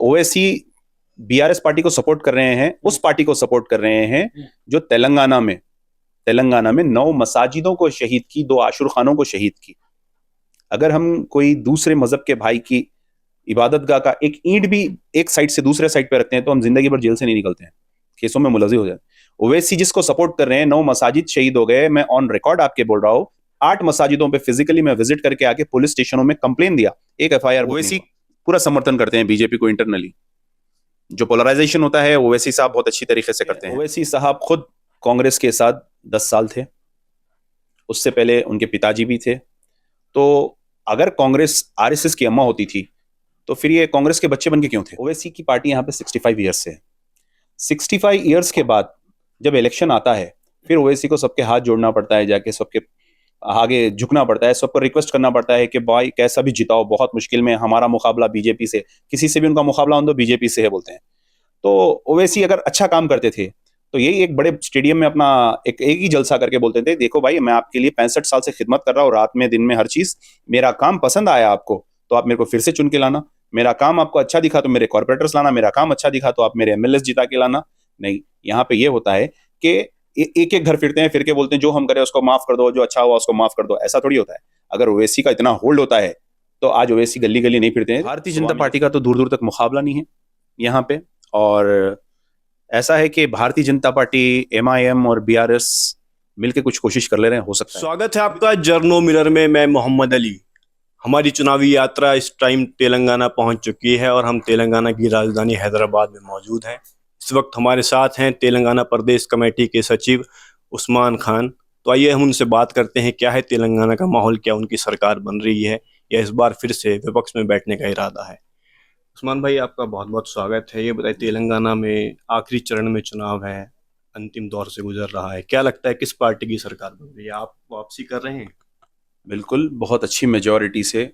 Owaisi BRS party को support कर रहे हैं, उस पार्टी को सपोर्ट कर रहे हैं जो तेलंगाना में 9 मसाजिदों को शहीद की, 2 आशुर खानों को शहीद की। अगर हम कोई दूसरे मजहब के भाई की इबादतगाह का एक ईंट भी एक साइड से दूसरे साइड पे रखते हैं तो हम जिंदगी भर जेल से नहीं निकलते हैं, केसों में मुलजिम हो जाए। ओवैसी जिसको सपोर्ट कर रहे हैं, 9 मसाजिद शहीद हो गए। मैं ऑन रिकॉर्ड आपके बोल रहा हूँ, 8 मसाजिदों पे फिजिकली मैं विजिट करके आके पुलिस स्टेशनों में कंप्लेन दिया, एक एफआईआर। ओवैसी पूरा समर्थन करते हैं बीजेपी को इंटरनली। जो पोलराइजेशन होता है ओवैसी साहब बहुत अच्छी तरीके से करते हैं। ओवैसी साहब खुद कांग्रेस के साथ 10 साल थे, उससे पहले उनके पिताजी भी थे। तो अगर कांग्रेस आरएसएस की अम्मा होती थी तो फिर ये कांग्रेस के बच्चे बन के क्यों थे? ओवैसी की पार्टी यहाँ पे 65 ईयर्स से है। 65 ईयर्स के बाद जब इलेक्शन आता है, फिर ओवैसी को सबके हाथ जोड़ना पड़ता है, जाके सबके आगे झुकना पड़ता है, सबको रिक्वेस्ट करना पड़ता है कि भाई कैसा भी जिताओ, बहुत मुश्किल में हमारा मुकाबला बीजेपी से, किसी से भी उनका मुकाबला हो तो बीजेपी से है बोलते हैं। तो ओवैसी अगर अच्छा काम करते थे तो यही एक बड़े स्टेडियम में अपना एक ही जलसा करके बोलते थे, देखो भाई मैं आपके लिए 65 साल से खिदमत कर रहा हूँ, रात में दिन में हर चीज, मेरा काम पसंद आया आपको तो आप मेरे को फिर से चुन के लाना, मेरा काम आपको अच्छा दिखा तो मेरे कॉर्पोरेटर्स लाना, मेरा काम अच्छा दिखा तो आप मेरे एमएलए जिता के लाना। नहीं, यहाँ पे ये होता है कि एक एक घर फिरते हैं, फिर के बोलते हैं जो हम करें उसको माफ कर दो, जो अच्छा हुआ उसको माफ कर दो। ऐसा थोड़ी होता है। अगर ओवैसी का इतना होल्ड होता है तो आज ओवैसी गली गली नहीं फिरते हैं। भारतीय जनता पार्टी का तो दूर दूर तक मुकाबला नहीं है यहाँ पे। और ऐसा है कि भारतीय जनता पार्टी, एमआईएम और बीआरएस मिलकर कुछ कोशिश कर ले रहे हैं, हो सकता है। स्वागत है आपका जर्नो मिरर में। मैं मोहम्मद अली। हमारी चुनावी यात्रा इस टाइम तेलंगाना पहुंच चुकी है और हम तेलंगाना की राजधानी हैदराबाद में मौजूद हैं। इस वक्त हमारे साथ हैं तेलंगाना प्रदेश कमेटी के सचिव उस्मान खान। तो आइए हम उनसे बात करते हैं, क्या है तेलंगाना का माहौल, क्या उनकी सरकार बन रही है या इस बार फिर से विपक्ष में बैठने का इरादा है। उस्मान भाई, आपका बहुत बहुत स्वागत है। ये बताइए, तेलंगाना में आखिरी चरण में चुनाव है, अंतिम दौर से गुजर रहा है, क्या लगता है किस पार्टी की सरकार बन रही है? आप वापसी कर रहे हैं? बिल्कुल, बहुत अच्छी मेजॉरिटी से,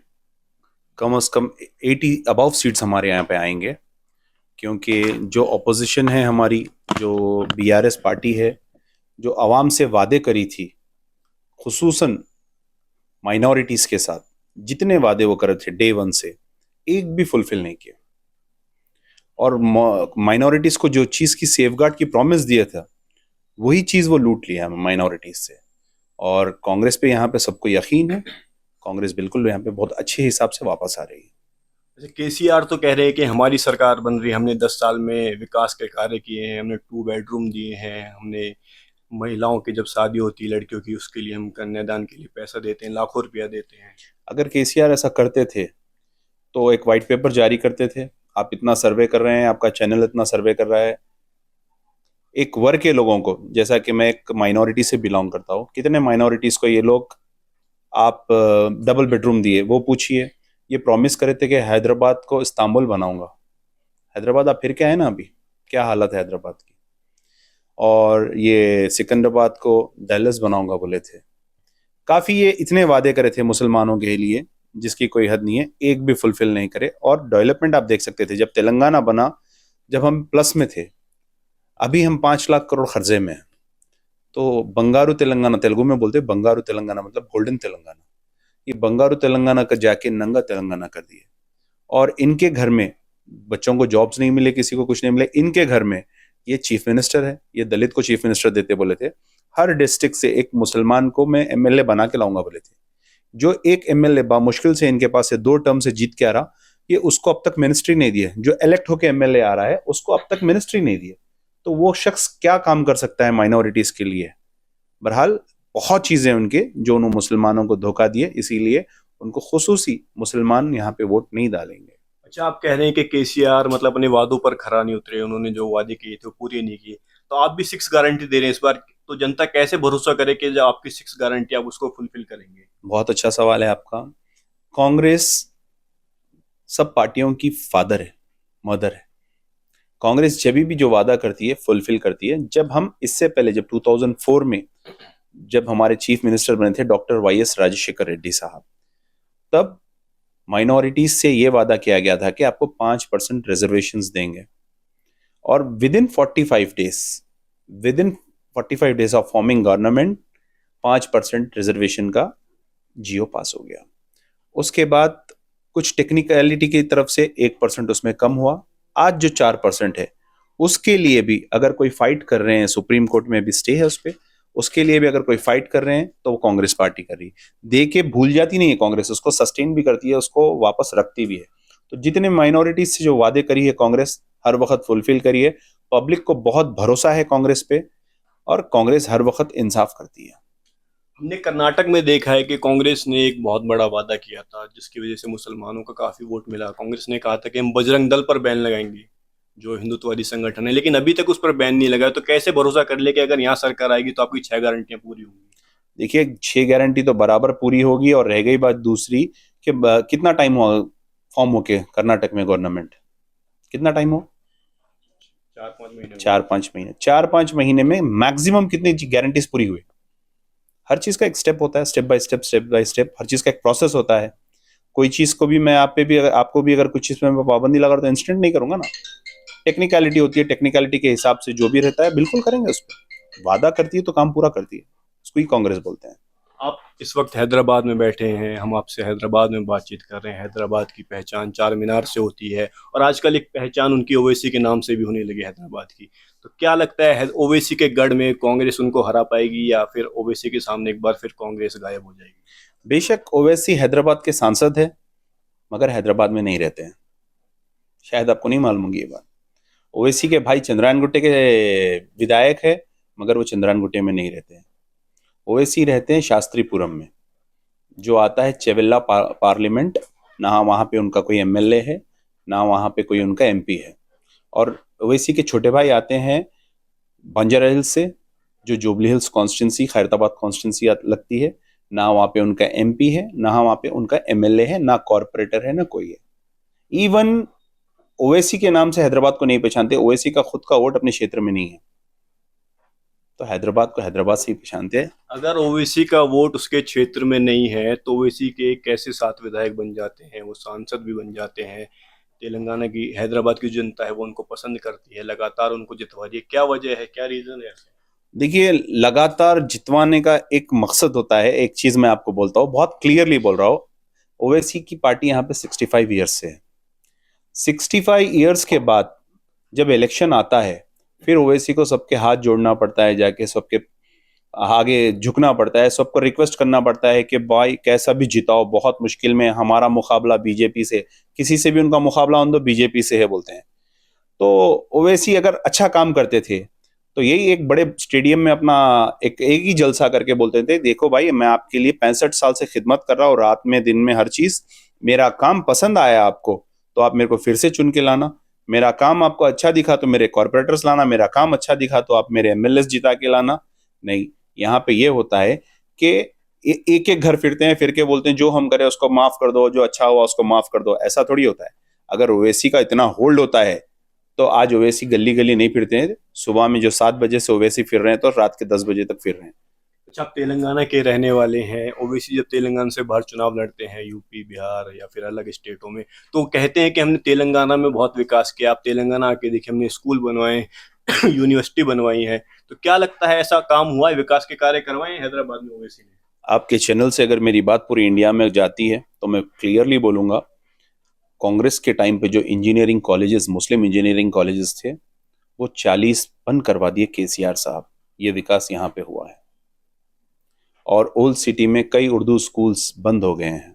कम से कम 80 अबव सीट्स हमारे यहाँ पे आएंगे, क्योंकि जो ऑपोजिशन है हमारी, जो बीआरएस पार्टी है, जो आवाम से वादे करी थी, खुसूसन माइनॉरिटीज़ के साथ जितने वादे वो करे थे डे वन से, एक भी फुलफिल नहीं किया। और माइनॉरिटीज़ को जो चीज़ की सेफगार्ड की प्रॉमिस दिया था वही चीज़ वो लूट लिया माइनॉरिटीज़ से। और कांग्रेस पे यहाँ पे सबको यकीन है, कांग्रेस बिल्कुल यहाँ पे बहुत अच्छे हिसाब से वापस आ रही है। जैसे केसीआर तो कह रहे हैं कि हमारी सरकार बन रही है, हमने 10 साल में विकास के कार्य किए हैं, हमने 2 बेडरूम दिए हैं, हमने महिलाओं की जब शादी होती है लड़कियों की, उसके लिए हम कन्यादान के लिए पैसा देते हैं, लाखों रुपया देते हैं। अगर केसीआर ऐसा करते थे तो एक वाइट पेपर जारी करते थे, आप इतना सर्वे कर रहे हैं, आपका चैनल इतना सर्वे कर रहा है, एक वर्ग के लोगों को, जैसा कि मैं एक माइनॉरिटी से बिलोंग करता हूँ, कितने माइनॉरिटीज़ को ये लोग आप डबल बेडरूम दिए, वो पूछिए। ये प्रॉमिस करे थे कि हैदराबाद को इस्तांबुल बनाऊंगा। हैदराबाद आप फिर क्या है ना, अभी क्या हालत है हैदराबाद की। और ये सिकंदराबाद को डैलस बनाऊंगा बोले थे। काफ़ी ये इतने वादे करे थे मुसलमानों के लिए जिसकी कोई हद नहीं है, एक भी फुलफिल नहीं करे। और डेवलपमेंट आप देख सकते थे, जब तेलंगाना बना, जब हम प्लस में थे, अभी हम 5 लाख करोड़ खर्चे में हैं। तो बंगारू तेलंगाना, तेलुगु में बोलते हैं बंगारू तेलंगाना, मतलब गोल्डन तेलंगाना। ये बंगारू तेलंगाना का जाके नंगा तेलंगाना कर दिए। और इनके घर में बच्चों को जॉब्स नहीं मिले, किसी को कुछ नहीं मिले। इनके घर में ये चीफ मिनिस्टर है, ये दलित को चीफ मिनिस्टर देते बोले थे। हर डिस्ट्रिक्ट से एक मुसलमान को मैं एमएलए बना के लाऊंगा बोले थे। जो एक एमएलए बामुश्किल से इनके पास से 2 टर्म से जीत के आ रहा, ये उसको अब तक मिनिस्ट्री नहीं दी है। जो इलेक्ट होकर एमएलए आ रहा है उसको अब तक मिनिस्ट्री नहीं दी है। तो वो शख्स क्या काम कर सकता है माइनॉरिटीज के लिए? बहरहाल बहुत चीजें उनके जो उन मुसलमानों को धोखा दिए, इसीलिए उनको खुसूसी मुसलमान यहाँ पे वोट नहीं डालेंगे। अच्छा, आप कह रहे हैं कि केसीआर मतलब अपने वादों पर खरा नहीं उतरे, उन्होंने जो वादे किए थे वो पूरे नहीं किए, तो आप भी 6 गारंटी दे रहे हैं इस बार, तो जनता कैसे भरोसा करे कि जो आपकी 6 गारंटी आप उसको फुलफिल करेंगे? बहुत अच्छा सवाल है आपका। कांग्रेस सब पार्टियों की फादर है, मदर है। कांग्रेस जब भी जो वादा करती है फुलफिल करती है। जब हम इससे पहले, जब 2004 में जब हमारे चीफ मिनिस्टर बने थे डॉक्टर वाईएस राजशेखर रेड्डी साहब, तब माइनॉरिटीज से ये वादा किया गया था कि आपको 5% रिजर्वेशंस देंगे। और with in 45 days of forming government 5% reservation का जियो पास हो गया। उसके बाद कुछ टेक्निकलिटी की तरफ से 1% उसमें कम हुआ, आज जो 4% है उसके लिए भी अगर कोई फाइट कर रहे हैं, सुप्रीम कोर्ट में भी स्टे है उस पर, उसके लिए भी अगर कोई फाइट कर रहे हैं तो वो कांग्रेस पार्टी कर रही है। दे के भूल जाती नहीं है कांग्रेस, उसको सस्टेन भी करती है, उसको वापस रखती भी है। तो जितने माइनॉरिटीज से जो वादे करी है कांग्रेस, हर वक्त फुलफिल करी है। पब्लिक को बहुत भरोसा है कांग्रेस पे, और कांग्रेस हर वक्त इंसाफ करती है। हमने कर्नाटक में देखा है कि कांग्रेस ने एक बहुत बड़ा वादा किया था जिसकी वजह से मुसलमानों का काफी वोट मिला। कांग्रेस ने कहा था कि हम बजरंग दल पर बैन लगाएंगे, जो हिंदुत्ववादी संगठन है, लेकिन अभी तक उस पर बैन नहीं लगा। तो कैसे भरोसा कर ले कि अगर यहाँ सरकार आएगी तो आपकी 6 गारंटियां पूरी होंगी? देखिए 6 गारंटी तो बराबर पूरी होगी, और रह गई बात दूसरी कि कितना टाइम हुआ फॉर्म होके कर्नाटक में गवर्नमेंट, कितना टाइम हो? 4-5 महीने 4-5 महीने। 4-5 महीने में मैक्सिमम कितनी गारंटीज पूरी हुई? हर चीज का एक स्टेप होता है, स्टेप बाय स्टेप, हर चीज का एक प्रोसेस होता है। कोई चीज को भी मैं आप पे भी, अगर आपको भी अगर कुछ चीज में पाबंदी लगा तो इंस्टेंट नहीं करूंगा ना। टेक्निकलिटी होती है, टेक्निकलिटी के हिसाब से जो भी रहता है बिल्कुल करेंगे उस पर। वादा करती है तो काम पूरा करती है, उसको ही कांग्रेस बोलते हैं। आप इस वक्त हैदराबाद में बैठे हैं, हम आपसे हैदराबाद में बातचीत कर रहे हैं। हैदराबाद की पहचान चार मीनार से होती है और आजकल एक पहचान उनकी ओवैसी के नाम से भी होने लगी हैदराबाद की। तो क्या लगता है ओवैसी के गढ़ में कांग्रेस उनको हरा पाएगी या फिर ओवैसी के सामने एक बार फिर कांग्रेस गायब हो जाएगी? बेशक ओवैसी हैदराबाद के सांसद है, मगर हैदराबाद में नहीं रहते हैं। शायद आपको नहीं मालूम होगी ये बात। ओवैसी के भाई चंद्रायन गुट्टे के विधायक है, मगर वो चंद्रायन गुट्टे में नहीं रहते हैं। ओवैसी रहते हैं शास्त्रीपुरम में, जो आता है चेवेल्ला पार्लियामेंट। ना वहाँ पे उनका कोई एमएलए है, ना वहाँ पे कोई उनका एमपी है। और ओवैसी के छोटे भाई आते हैं बंजारा हिल्स से, जो jubilee hills constituency, Khairatabad constituency लगती है। ना वहाँ पे उनका एमपी है, ना वहाँ पे उनका एमएलए है, ना कॉरपोरेटर है, ना कोई है। इवन ओवैसी के नाम से हैदराबाद को नहीं पहचानते। ओवैसी का खुद का वोट अपने क्षेत्र में नहीं है, तो हैदराबाद को हैदराबाद से ही पहचानते हैं। अगर ओवैसी का वोट उसके क्षेत्र में नहीं है तो ओवैसी के कैसे 7 विधायक बन जाते हैं, वो सांसद भी बन जाते हैं? तेलंगाना की, हैदराबाद की जनता है वो उनको पसंद करती है, लगातार उनको जितवा रही है। क्या वजह है, क्या रीजन है? देखिए लगातार जितवाने का एक मकसद होता है। एक चीज मैं आपको बोलता हूँ, बहुत क्लियरली बोल रहा हूँ। ओवैसी की पार्टी यहाँ पे 65 ईयर्स से है। 65 ईयर्स के बाद जब इलेक्शन आता है, फिर ओवैसी को सबके हाथ जोड़ना पड़ता है, जाके सबके आगे झुकना पड़ता है, सबको रिक्वेस्ट करना पड़ता है कि भाई कैसा भी जिताओ, बहुत मुश्किल में, हमारा मुकाबला बीजेपी से, किसी से भी उनका मुकाबला हो तो बीजेपी से है बोलते हैं। तो ओवैसी अगर अच्छा काम करते थे तो यही एक बड़े स्टेडियम में अपना एक ही जलसा करके बोलते थे, देखो भाई मैं आपके लिए 65 साल से खिदमत कर रहा हूँ, रात में दिन में हर चीज। मेरा काम पसंद आया आपको तो आप मेरे को फिर से चुन के लाना। मेरा काम आपको अच्छा दिखा तो मेरे कॉर्पोरेटर्स लाना। मेरा काम अच्छा दिखा तो आप मेरे एमएलएस जिता के लाना। नहीं, यहाँ पे ये होता है कि एक एक घर फिरते हैं, फिर के बोलते हैं जो हम करें उसको माफ कर दो, जो अच्छा हुआ उसको माफ कर दो। ऐसा थोड़ी होता है। अगर ओवैसी का इतना होल्ड होता है तो आज ओवैसी गली गली नहीं फिरते हैं। सुबह में जो 7 बजे से ओवैसी फिर रहे हैं तो रात के 10 बजे तक फिर रहे हैं। अच्छा, आप तेलंगाना के रहने वाले हैं। ओवैसी जब तेलंगाना से बाहर चुनाव लड़ते हैं, यूपी, बिहार या फिर अलग स्टेटों में, तो कहते हैं कि हमने तेलंगाना में बहुत विकास किया। आप तेलंगाना आके देखिए, हमने स्कूल बनवाए, यूनिवर्सिटी बनवाई है। तो क्या लगता है ऐसा काम हुआ है, विकास के कार्य करवाए हैं हैदराबाद में ओवैसी ने? आपके चैनल से अगर मेरी बात पूरी इंडिया में जाती है तो मैं क्लियरली बोलूंगा, कांग्रेस के टाइम पे जो इंजीनियरिंग कॉलेजेस, मुस्लिम इंजीनियरिंग कॉलेजेस थे, वो 40 बंद करवा दिए केसीआर साहब। ये विकास यहाँ पे हुआ है। और ओल्ड सिटी में कई उर्दू स्कूल्स बंद हो गए हैं।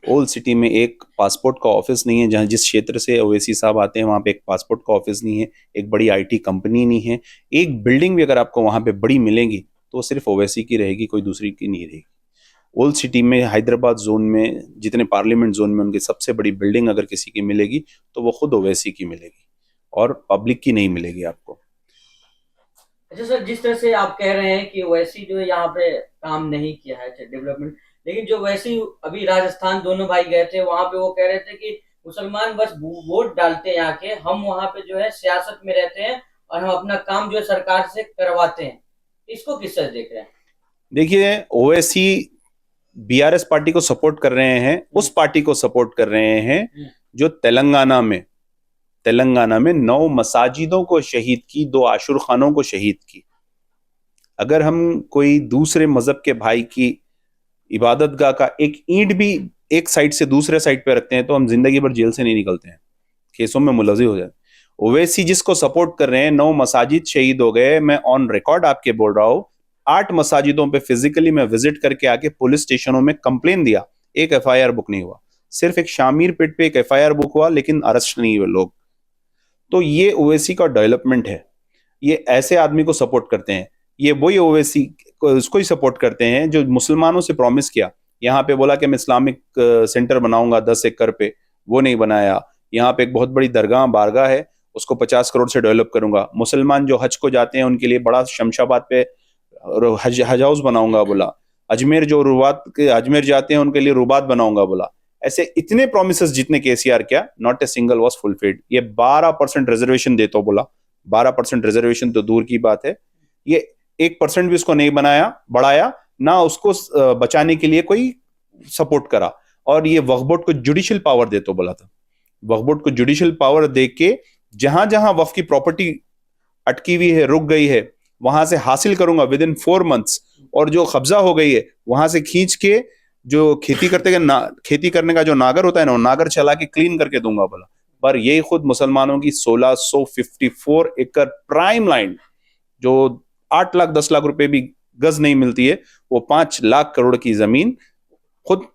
ओल्ड सिटी में एक पासपोर्ट का ऑफिस नहीं है। जहाँ जिस क्षेत्र से ओवैसी साहब आते हैं वहाँ पे एक पासपोर्ट का ऑफिस नहीं है, एक बड़ी आईटी कंपनी नहीं है। एक बिल्डिंग भी अगर आपको वहाँ पे बड़ी मिलेगी तो सिर्फ ओवैसी की रहेगी, कोई दूसरी की नहीं रहेगी। ओल्ड सिटी में, हैदराबाद जोन में, जितने पार्लियामेंट जोन में उनकी सबसे बड़ी बिल्डिंग अगर किसी की मिलेगी तो वो खुद ओवैसी की मिलेगी, और पब्लिक की नहीं मिलेगी आपको। अच्छा सर, जिस तरह से आप कह रहे हैं कि वैसी जो है यहाँ पे काम नहीं किया है डेवलपमेंट, लेकिन जो वैसी अभी राजस्थान दोनों भाई गए थे वहां पे वो कह रहे थे कि मुसलमान बस वोट डालते हैं यहाँ के, हम वहां पे जो है सियासत में रहते हैं और हम अपना काम जो है सरकार से करवाते हैं। इसको किस तरह देख रहे हैं? देखिए ओवैसी बीआरएस पार्टी को सपोर्ट कर रहे हैं, उस पार्टी को सपोर्ट कर रहे हैं जो तेलंगाना में 9 मसाजिदों को शहीद की, 2 आशुर खानों को शहीद की। अगर हम कोई दूसरे मजहब के भाई की इबादतगाह का एक ईंट भी एक साइड से दूसरे साइड पे रखते हैं तो हम जिंदगी भर जेल से नहीं निकलते हैं, केसों में मुलजिम हो जाते हैं। ओवैसी जिसको सपोर्ट कर रहे हैं, 9 मसाजिद शहीद हो गए। मैं ऑन रिकॉर्ड आपके बोल रहा हूं, 8 मसाजिदों पे फिजिकली मैं विजिट करके आके पुलिस स्टेशनों में कंप्लेन दिया, एक एफआईआर बुक नहीं हुआ। सिर्फ एक शामीर पेट पे एक एफआईआर बुक हुआ, लेकिन अरेस्ट नहीं हुए लोग। तो ये ओवैसी का डेवलपमेंट है। ये ऐसे आदमी को सपोर्ट करते हैं। ये वही ओवैसी को उसको ही सपोर्ट करते हैं जो मुसलमानों से प्रॉमिस किया। यहाँ पे बोला कि मैं इस्लामिक सेंटर बनाऊंगा 10 एकड़ पे, वो नहीं बनाया। यहाँ पे एक बहुत बड़ी दरगाह बारगाह है, उसको 50 करोड़ से डेवलप करूंगा। मुसलमान जो हज को जाते हैं उनके लिए बड़ा शमशाबाद पे हज हाउस बनाऊंगा बोला। अजमेर जो रुबात के अजमेर जाते हैं उनके लिए रुबात बनाऊंगा बोला। ऐसे इतने प्रोमिसेस जितने केसीआर किया, not a single was fulfilled. ये 12% रिजर्वेशन देता बोला, 12% रिजर्वेशन तो दूर की बात है, ये 1% भी उसको नहीं बढ़ाया ना, उसको बचाने के लिए कोई सपोर्ट करा। और ये वक्फ बोर्ड को जुडिशियल पावर दे तो बोला था, वक्फ बोर्ड को जुडिशियल पावर दे के जहां जहां वक्फ की प्रॉपर्टी अटकी हुई है, रुक गई है, वहां से हासिल करूंगा विद इन 4 months। और जो कब्जा हो गई है वहां से खींच के जो खेती खेती करने का जो नागर होता है ना, वो नागर चला के क्लीन करके दूंगा बोला। पर यही खुद मुसलमानों की 1654 एकड़ प्राइम लैंड, जो 8 लाख 10 लाख रुपए भी गज नहीं मिलती है, वो 5 लाख करोड़ की जमीन खुद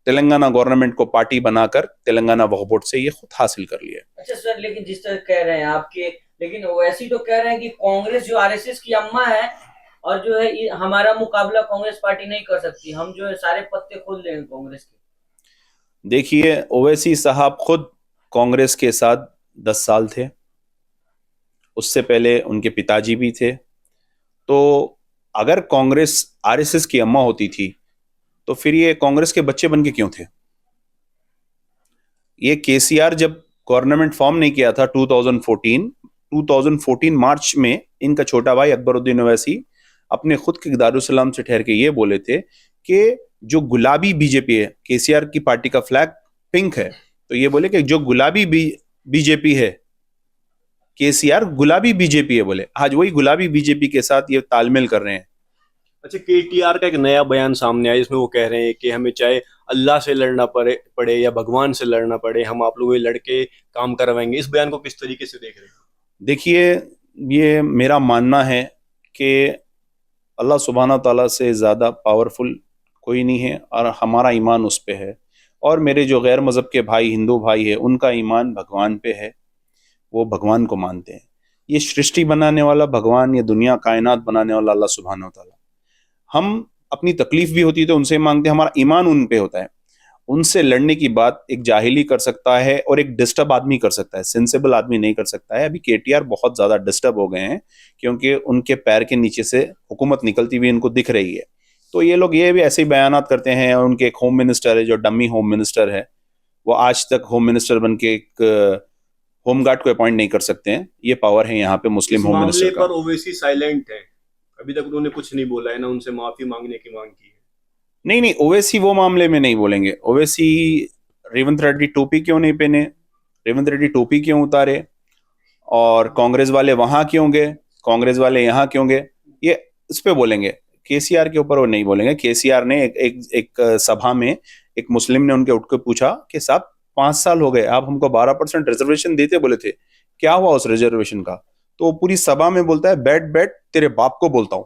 तेलंगाना गवर्नमेंट को पार्टी बनाकर तेलंगाना वक्फ बोर्ड से ये खुद हासिल कर लिया। अच्छा सर, लेकिन जिस तरह कह रहे हैं आपके, लेकिन ओवैसी तो कह रहे हैं कि कांग्रेस जो आरएसएस की अम्मा है और जो है हमारा मुकाबला कांग्रेस पार्टी नहीं कर सकती, हम जो है सारे पत्ते खोल लेंगे कांग्रेस के। देखिए, ओवैसी साहब खुद कांग्रेस के साथ 10 साल थे, उससे पहले उनके पिताजी भी थे। तो अगर कांग्रेस आरएसएस की अम्मा होती थी तो फिर ये कांग्रेस के बच्चे बन के क्यों थे? ये केसीआर जब गवर्नमेंट फॉर्म नहीं किया था 2014 मार्च में, इनका छोटा भाई अकबरुद्दीन ओवैसी अपने खुद के दारुसलाम से ठहर के ये बोले थे कि जो गुलाबी बीजेपी है, केसीआर की पार्टी का फ्लैग पिंक है, तो ये बोले कि जो गुलाबी बीजेपी है, केसीआर गुलाबी बीजेपी है बोले। आज वही गुलाबी बीजेपी के साथ ये तालमेल कर रहे हैं। अच्छा, केटीआर का एक नया बयान सामने आया जिसमें वो कह रहे हैं कि हमें चाहे अल्लाह से लड़ना पड़े या भगवान से लड़ना पड़े, हम आप लोगों लड़के काम करवाएंगे। इस बयान को किस तरीके से देख रहे हैं? देखिए, ये मेरा मानना है कि अल्लाह सुब्हाना ताला से ज़्यादा पावरफुल कोई नहीं है और हमारा ईमान उस पे है। और मेरे जो गैर मज़हब के भाई, हिंदू भाई है, उनका ईमान भगवान पे है, वो भगवान को मानते हैं। ये सृष्टि बनाने वाला भगवान, ये दुनिया कायनात बनाने वाला अल्लाह सुब्हाना ताला। हम अपनी तकलीफ भी होती है तो उनसे मांगते हैं, हमारा ईमान उन पे होता है। उनसे लड़ने की बात एक जाहिली कर सकता है और एक डिस्टर्ब आदमी कर सकता है, सेंसेबल आदमी नहीं कर सकता है। अभी केटीआर बहुत ज्यादा डिस्टर्ब हो गए हैं क्योंकि उनके पैर के नीचे से हुकूमत निकलती हुई इनको दिख रही है। तो ये लोग ये भी ऐसे ही बयानात करते हैं। उनके एक होम मिनिस्टर है जो डमी होम मिनिस्टर है, वो आज तक होम मिनिस्टर बन के एक होम गार्ड को अपॉइंट नहीं कर सकते हैं। ये पावर है यहाँ पे मुस्लिम होम मिनिस्टर का। पर ओवैसी साइलेंट है, अभी तक उन्होंने कुछ नहीं बोला है, ना उनसे माफी मांगने की मांग की है। नहीं, ओवैसी वो मामले में नहीं बोलेंगे। ओवैसी रेवंत रेड्डी टोपी क्यों नहीं पहने, रेवंत रेड्डी टोपी क्यों उतारे, और कांग्रेस वाले वहां क्यों गए, कांग्रेस वाले यहाँ क्यों गए, ये इस पे बोलेंगे। केसीआर के ऊपर वो नहीं बोलेंगे। केसीआर ने एक सभा में एक मुस्लिम ने उनके उठ के पूछा कि साहब 5 साल हो गए, आप हमको 12% रिजर्वेशन देते बोले थे, क्या हुआ उस रिजर्वेशन का? तो वो पूरी सभा में बोलता है, बैठ तेरे बाप को बोलता हूं।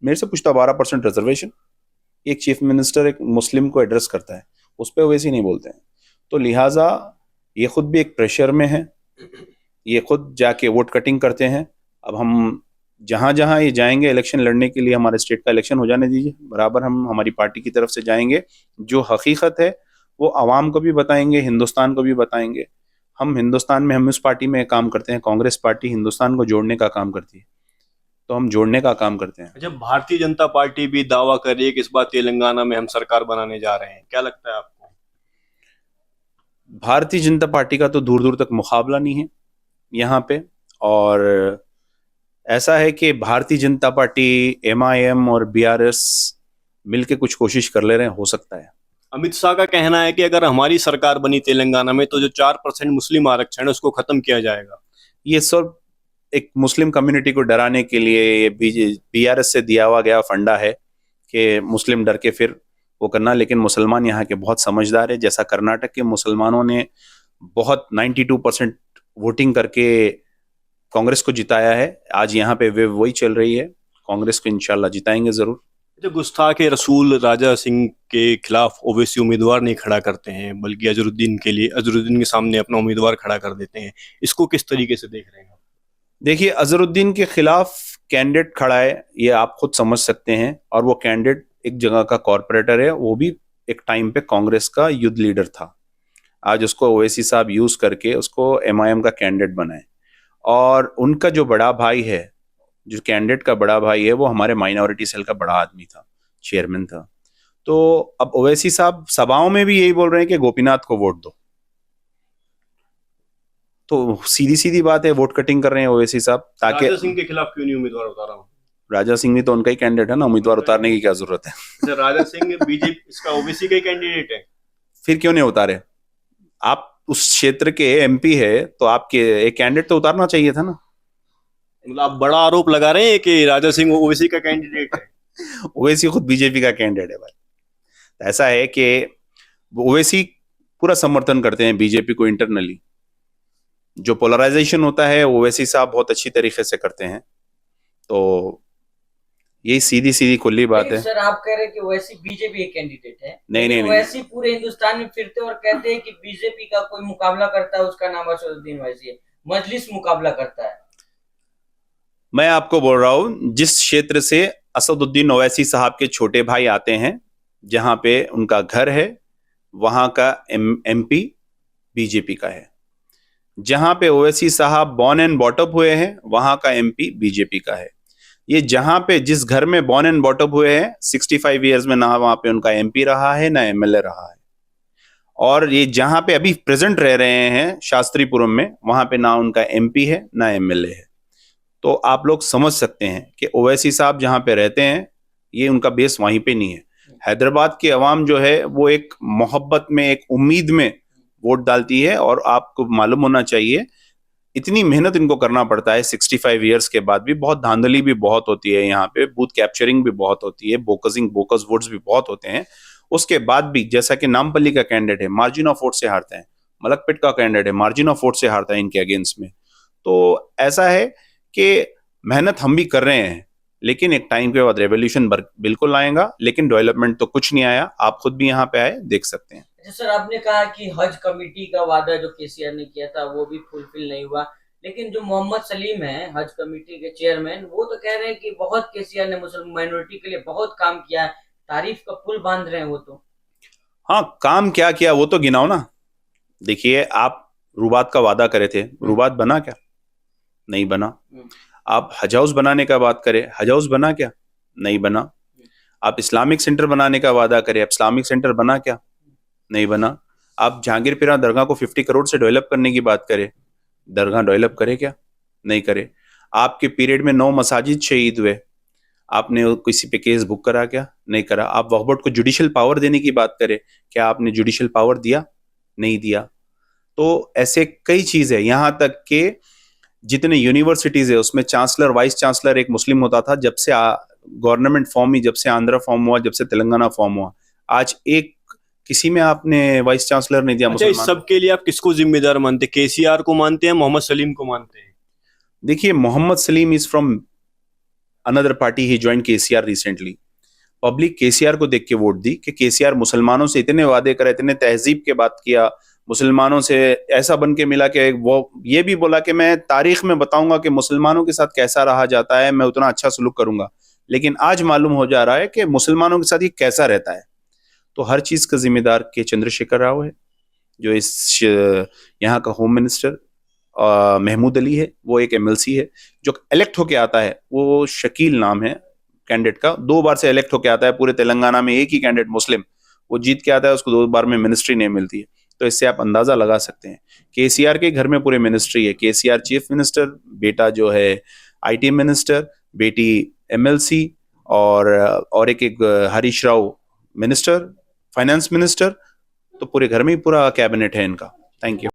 मेरे से पूछता 12% रिजर्वेशन? एक चीफ मिनिस्टर एक मुस्लिम को एड्रेस करता है, उस पर वैसे ही नहीं बोलते हैं। तो लिहाजा ये खुद भी एक प्रेशर में है, ये खुद जाके वोट कटिंग करते हैं। अब हम जहां जहां ये जाएंगे इलेक्शन लड़ने के लिए, हमारे स्टेट का इलेक्शन हो जाने दीजिए, बराबर हम हमारी पार्टी की तरफ से जाएंगे। जो हकीकत है वो आवाम को भी बताएंगे, हिंदुस्तान को भी बताएंगे। हम हिंदुस्तान में, हम उस पार्टी में काम करते हैं, कांग्रेस पार्टी हिंदुस्तान को जोड़ने का काम करती है, तो हम जोड़ने का काम करते हैं। अच्छा, भारतीय जनता पार्टी भी दावा कर रही है कि इस बार तेलंगाना में हम सरकार बनाने जा रहे हैं, क्या लगता है आपको? भारतीय जनता पार्टी का तो दूर दूर तक मुकाबला नहीं है यहाँ पे। और ऐसा है कि भारतीय जनता पार्टी, MIM और BRS मिलके कुछ कोशिश कर ले रहे हैं, हो सकता है। अमित शाह का कहना है कि अगर हमारी सरकार बनी तेलंगाना में तो जो 4% मुस्लिम आरक्षण है उसको खत्म किया जाएगा। ये सब एक मुस्लिम कम्युनिटी को डराने के लिए ये BRS से दिया हुआ गया फंडा है कि मुस्लिम डर के फिर वो करना। लेकिन मुसलमान यहाँ के बहुत समझदार है। जैसा कर्नाटक के मुसलमानों ने बहुत 92% वोटिंग करके कांग्रेस को जिताया है। आज यहाँ पे वे वही चल रही है, कांग्रेस को इंशाल्लाह जिताएंगे जरूर। जो गुस्ताख रसूल राजा सिंह के खिलाफ ओवैसी उम्मीदवार नहीं खड़ा करते हैं, बल्कि अजहरुद्दीन के सामने अपना उम्मीदवार खड़ा कर देते हैं, इसको किस तरीके से देख रहे हैं? देखिए, अजहरुद्दीन के खिलाफ कैंडिडेट खड़ा है, ये आप खुद समझ सकते हैं, और वो कैंडिडेट एक जगह का कॉरपोरेटर है, वो भी एक टाइम पे कांग्रेस का यूथ लीडर था। आज उसको ओवैसी साहब यूज करके उसको एमआईएम का कैंडिडेट बनाए, और उनका जो बड़ा भाई है, जो कैंडिडेट का बड़ा भाई है, वो हमारे माइनॉरिटी सेल का बड़ा आदमी था, चेयरमैन था। तो अब ओवैसी साहब सभाओं में भी यही बोल रहे हैं कि गोपीनाथ को वोट दो। तो सीधी सीधी बात है, वोट कटिंग कर रहे हैं ओवैसी साहब, ताकि राजा सिंह के खिलाफ क्यों नहीं उम्मीदवार उतारा हूँ? राजा सिंह भी तो उनका ही कैंडिडेट है ना, उम्मीदवार उतारने की क्या जरूरत है? राजा सिंह बीजेपी इसका ओबीसी का ही कैंडिडेट है, फिर क्यों नहीं उतारे? आप उस क्षेत्र के एमपी है, तो आपके एक कैंडिडेट तो उतारना चाहिए था ना। मतलब आप बड़ा आरोप लगा रहे हैं कि राजा सिंह ओबीसी का कैंडिडेट है। ओवैसी खुद बीजेपी का कैंडिडेट है भाई। ऐसा है कि ओवैसी पूरा समर्थन करते हैं बीजेपी को इंटरनली। जो पोलराइजेशन होता है ओवैसी साहब बहुत अच्छी तरीके से करते हैं। तो यही सीधी सीधी खुली बात है। सर, आप कह रहे हैं कि ओवैसी बीजेपी के कैंडिडेट है? नहीं, ओवैसी पूरे हिंदुस्तान में फिरते और कहते हैं कि बीजेपी का कोई मुकाबला करता है, उसका नाम असदुद्दीन ओवैसी है, मजलिस मुकाबला करता है। मैं आपको बोल रहा हूं, जिस क्षेत्र से असदुद्दीन ओवैसी साहब के छोटे भाई आते हैं, जहां पे उनका घर है, वहां का एमपी बीजेपी का है। जहां पे ओवैसी साहब बॉर्न एंड बॉटअप हुए हैं, वहां का एमपी बीजेपी का है। ये जहां पे जिस घर में बॉर्न एंड बॉटअप हुए हैं, 65 इयर्स में ना वहां पे उनका एमपी रहा है ना एमएलए रहा है। और ये जहां पे अभी प्रेजेंट रह रहे हैं शास्त्रीपुरम में, वहां पे ना उनका एमपी है ना एमएलए है। तो आप लोग समझ सकते हैं कि ओवैसी साहब जहां पे रहते हैं, ये उनका बेस वहीं पे नहीं है। हैदराबाद की अवाम जो है वो एक मोहब्बत में, एक उम्मीद में वोट डालती है, और आपको मालूम होना चाहिए इतनी मेहनत इनको करना पड़ता है 65 इयर्स के बाद भी। बहुत धांधली भी बहुत होती है यहाँ पे, बूथ कैप्चरिंग भी बहुत होती है, बोकस वोट्स भी बहुत होते हैं। उसके बाद भी जैसा कि नामपल्ली का कैंडिडेट है, मार्जिन ऑफ वोट से हारते हैं। मलकपेट का कैंडिडेट है, मार्जिन ऑफ वोट से हारता है इनके अगेंस्ट में। तो ऐसा है कि मेहनत हम भी कर रहे हैं, लेकिन एक टाइम के बाद रेवोल्यूशन बिल्कुल आएगा, लेकिन डेवलपमेंट तो कुछ नहीं आया। आप खुद भी यहाँ पे आए, देख सकते हैं। सर, आपने कहा कि हज कमेटी का वादा जो केसीआर ने किया था वो भी फुलफिल नहीं हुआ, लेकिन जो मोहम्मद सलीम है हज कमेटी के चेयरमैन, वो तो कह रहे हैं कि बहुत केसीआर ने मुस्लिम माइनॉरिटी के लिए बहुत काम किया है, तारीफ का पुल बांध रहे हैं वो तो। हाँ, काम क्या किया वो तो गिनाओ ना। देखिए, आप रुबात का वादा करे थे, रुबात बना क्या? नहीं बना। आप हज हाउस बनाने का बात करें, हज हाउस बना क्या? नहीं बना। आप इस्लामिक सेंटर बनाने का वादा करें, इस्लामिक सेंटर बना क्या? नहीं बना। आप जहांगीरपुरा दरगाह को 50 करोड़ से डेवलप करने की बात करें, दरगाह डेवलप करे क्या? नहीं करे। आपके पीरियड में 9 मसाजिद शहीद हुए, आपने किसी पे केस बुक करा क्या? नहीं करा। आप वक्फ बोर्ड को जुडिशियल पावर देने की बात करें, क्या आपने जुडिशियल पावर दिया? नहीं दिया। तो ऐसे कई चीज है, यहां तक के जितने यूनिवर्सिटीज है उसमें चांसलर वाइस चांसलर एक मुस्लिम होता था। जब से गवर्नमेंट फॉर्म हुई, जब से आंध्रा फॉर्म हुआ, जब से तेलंगाना फॉर्म हुआ, आज एक किसी में आपने वाइस चांसलर नहीं दिया। अच्छा, इस सब के लिए आप किसको जिम्मेदार मानते हैं? केसीआर को मानते हैं, मोहम्मद सलीम को मानते हैं? देखिए, Mohammed Salim is from another party, he join KCR recently. Public KCR को देख के वोट दी कि केसीआर मुसलमानों से इतने वादे करे, इतने तहजीब के बात किया, मुसलमानों से ऐसा बन के मिला कि वो ये भी बोला कि मैं तारीख में बताऊंगा कि मुसलमानों के साथ कैसा रहा जाता है, मैं उतना अच्छा सलूक करूंगा। लेकिन आज मालूम हो जा रहा है कि मुसलमानों के साथ ये कैसा रहता है। तो हर चीज का जिम्मेदार के चंद्रशेखर राव है, जो इस यहाँ का होम मिनिस्टर महमूद अली है, वो एक एमएलसी है। जो इलेक्ट होके आता है वो शकील नाम है कैंडिडेट का, 2 बार से इलेक्ट होके आता है। पूरे तेलंगाना में एक ही कैंडिडेट मुस्लिम वो जीत के आता है, उसको 2 बार में मिनिस्ट्री नहीं मिलती है। तो इससे आप अंदाजा लगा सकते हैं। केसीआर के घर में पूरे मिनिस्ट्री है, केसीआर चीफ मिनिस्टर, बेटा जो है आईटी मिनिस्टर, बेटी एमएलसी, और एक Harish Rao minister, finance minister. तो पूरे घर में ही पूरा कैबिनेट है इनका। Thank you.